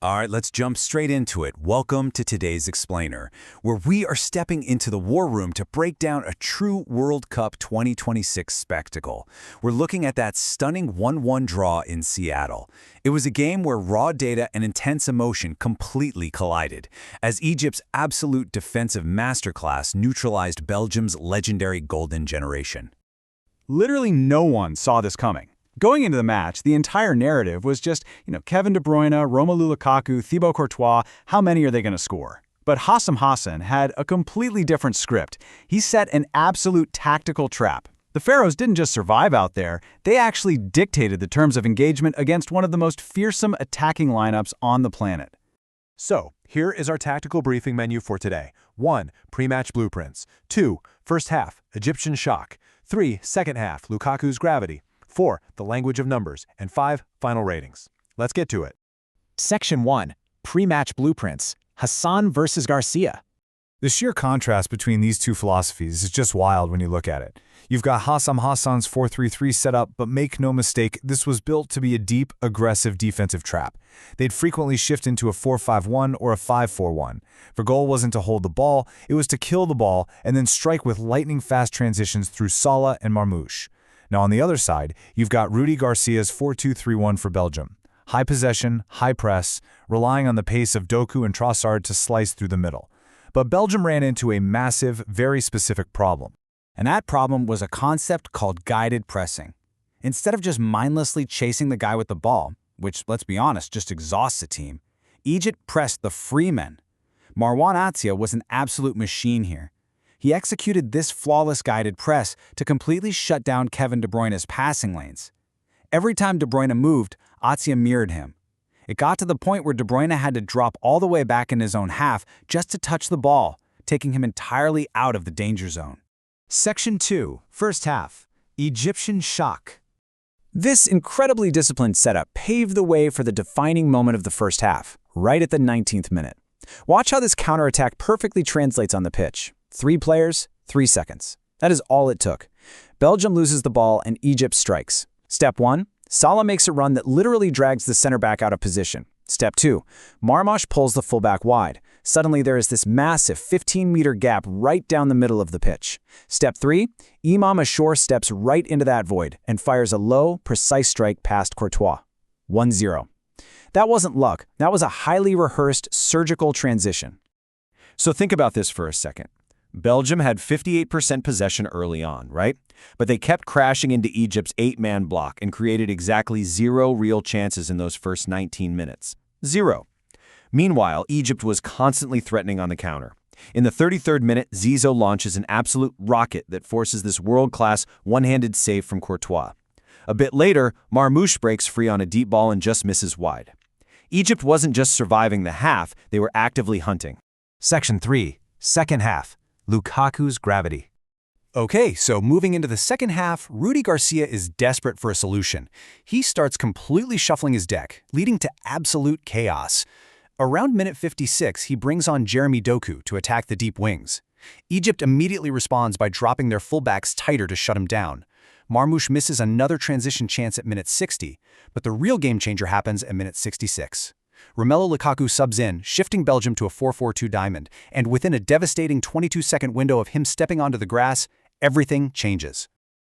All right, let's jump straight into it. Welcome to today's Explainer, where we are stepping into the war room to break down a true World Cup 2026 spectacle. We're looking at that stunning 1-1 draw in Seattle. It was a game where raw data and intense emotion completely collided, as Egypt's absolute defensive masterclass neutralized Belgium's legendary golden generation. Literally no one saw this coming. Going into the match, the entire narrative was just, Kevin De Bruyne, Romelu Lukaku, Thibaut Courtois, how many are they going to score? But Hossam Hassan had a completely different script. He set an absolute tactical trap. The Pharaohs didn't just survive out there, they actually dictated the terms of engagement against one of the most fearsome attacking lineups on the planet. So, here is our tactical briefing menu for today. 1. Pre-match blueprints. 2. First half, Egyptian shock. 3. Second half, Lukaku's gravity. 4. The language of numbers. And 5. Final ratings. Let's get to it. Section 1. Pre-match blueprints. Hassan versus Garcia. The sheer contrast between these two philosophies is just wild when you look at it. You've got Hossam Hassan's 4-3-3 setup, but make no mistake, this was built to be a deep, aggressive defensive trap. They'd frequently shift into a 4-5-1 or a 5-4-1. Their goal wasn't to hold the ball, it was to kill the ball and then strike with lightning-fast transitions through Salah and Marmoush. Now on the other side, you've got Rudy Garcia's 4-2-3-1 for Belgium. High possession, high press, relying on the pace of Doku and Trossard to slice through the middle. But Belgium ran into a massive, very specific problem. And that problem was a concept called guided pressing. Instead of just mindlessly chasing the guy with the ball, which, let's be honest, just exhausts a team, Egypt pressed the free men. Marwan Atia was an absolute machine here. He executed this flawless guided press to completely shut down Kevin De Bruyne's passing lanes. Every time De Bruyne moved, Atia mirrored him. It got to the point where De Bruyne had to drop all the way back in his own half just to touch the ball, taking him entirely out of the danger zone. Section 2. First half. Egyptian shock. This incredibly disciplined setup paved the way for the defining moment of the first half, right at the 19th minute. Watch how this counterattack perfectly translates on the pitch. 3 players, 3 seconds. That is all it took. Belgium loses the ball and Egypt strikes. Step 1, Salah makes a run that literally drags the center back out of position. Step 2, Marmoush pulls the fullback wide. Suddenly there is this massive 15-meter gap right down the middle of the pitch. Step 3, Imam Ashour steps right into that void and fires a low, precise strike past Courtois. 1-0. That wasn't luck. That was a highly rehearsed, surgical transition. So think about this for a second. Belgium had 58% possession early on, right? But they kept crashing into Egypt's 8-man block and created exactly 0 real chances in those first 19 minutes. 0. Meanwhile, Egypt was constantly threatening on the counter. In the 33rd minute, Zizou launches an absolute rocket that forces this world-class one-handed save from Courtois. A bit later, Marmoush breaks free on a deep ball and just misses wide. Egypt wasn't just surviving the half, they were actively hunting. Section 3. Second half. Lukaku's gravity. Okay, so moving into the second half, Rudy Garcia is desperate for a solution. He starts completely shuffling his deck, leading to absolute chaos. Around minute 56, he brings on Jeremy Doku to attack the deep wings. Egypt immediately responds by dropping their fullbacks tighter to shut him down. Marmoush misses another transition chance at minute 60, but the real game changer happens at minute 66. Romelu Lukaku subs in, shifting Belgium to a 4-4-2 diamond, and within a devastating 22-second window of him stepping onto the grass, everything changes.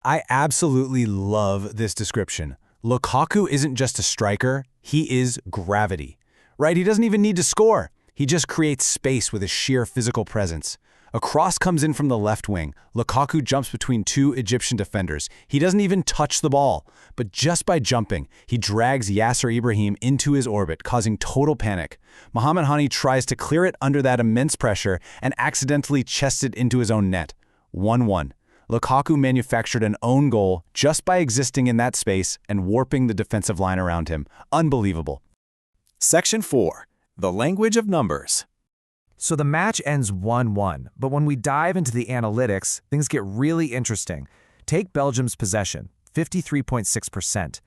I absolutely love this description. Lukaku isn't just a striker, he is gravity. Right? He doesn't even need to score. He just creates space with his sheer physical presence. A cross comes in from the left wing. Lukaku jumps between 2 Egyptian defenders. He doesn't even touch the ball. But just by jumping, he drags Yasser Ibrahim into his orbit, causing total panic. Mohamed Hani tries to clear it under that immense pressure and accidentally chests it into his own net. 1-1. Lukaku manufactured an own goal just by existing in that space and warping the defensive line around him. Unbelievable. Section 4. The language of numbers. So the match ends 1-1, but when we dive into the analytics, things get really interesting. Take Belgium's possession, 53.6%.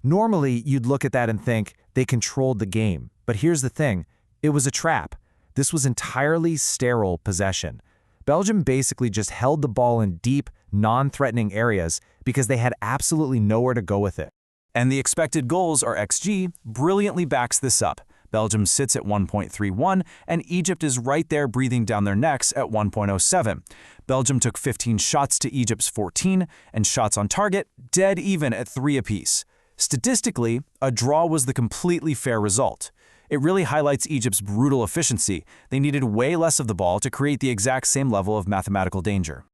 Normally, you'd look at that and think they controlled the game, but here's the thing, it was a trap. This was entirely sterile possession. Belgium basically just held the ball in deep, non-threatening areas because they had absolutely nowhere to go with it. And the expected goals, or XG, brilliantly backs this up. Belgium sits at 1.31, and Egypt is right there breathing down their necks at 1.07. Belgium took 15 shots to Egypt's 14, and shots on target dead even at 3 apiece. Statistically, a draw was the completely fair result. It really highlights Egypt's brutal efficiency. They needed way less of the ball to create the exact same level of mathematical danger.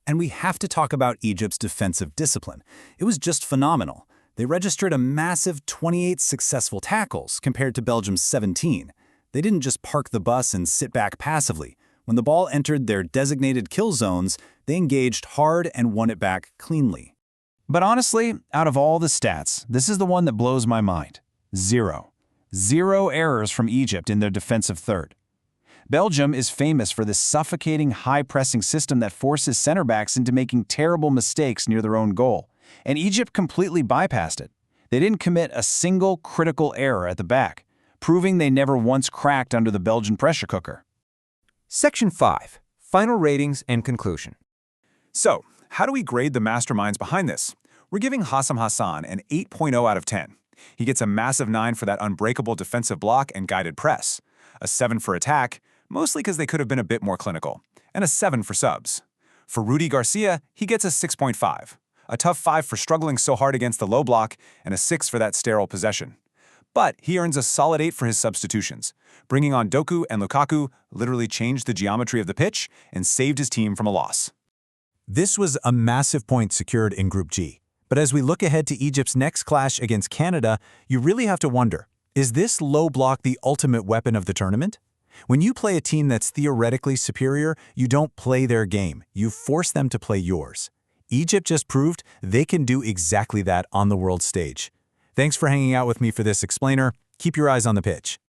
And we have to talk about Egypt's defensive discipline. It was just phenomenal. They registered a massive 28 successful tackles compared to Belgium's 17. They didn't just park the bus and sit back passively. When the ball entered their designated kill zones, they engaged hard and won it back cleanly. But honestly, out of all the stats, this is the one that blows my mind. 0. 0 errors from Egypt in their defensive third. Belgium is famous for this suffocating, high-pressing system that forces center backs into making terrible mistakes near their own goal, and Egypt completely bypassed it. They didn't commit a single critical error at the back, proving they never once cracked under the Belgian pressure cooker. Section 5. Final ratings and conclusion. So, how do we grade the masterminds behind this? We're giving Hossam Hassan an 8.0 out of 10. He gets a massive 9 for that unbreakable defensive block and guided press, a 7 for attack, mostly because they could have been a bit more clinical, and a 7 for subs. For Rudy Garcia, he gets a 6.5, a tough 5 for struggling so hard against the low block, and a 6 for that sterile possession. But he earns a solid 8 for his substitutions. Bringing on Doku and Lukaku literally changed the geometry of the pitch and saved his team from a loss. This was a massive point secured in Group G. But as we look ahead to Egypt's next clash against Canada, you really have to wonder, is this low block the ultimate weapon of the tournament? When you play a team that's theoretically superior, you don't play their game. You force them to play yours. Egypt just proved they can do exactly that on the world stage. Thanks for hanging out with me for this explainer. Keep your eyes on the pitch.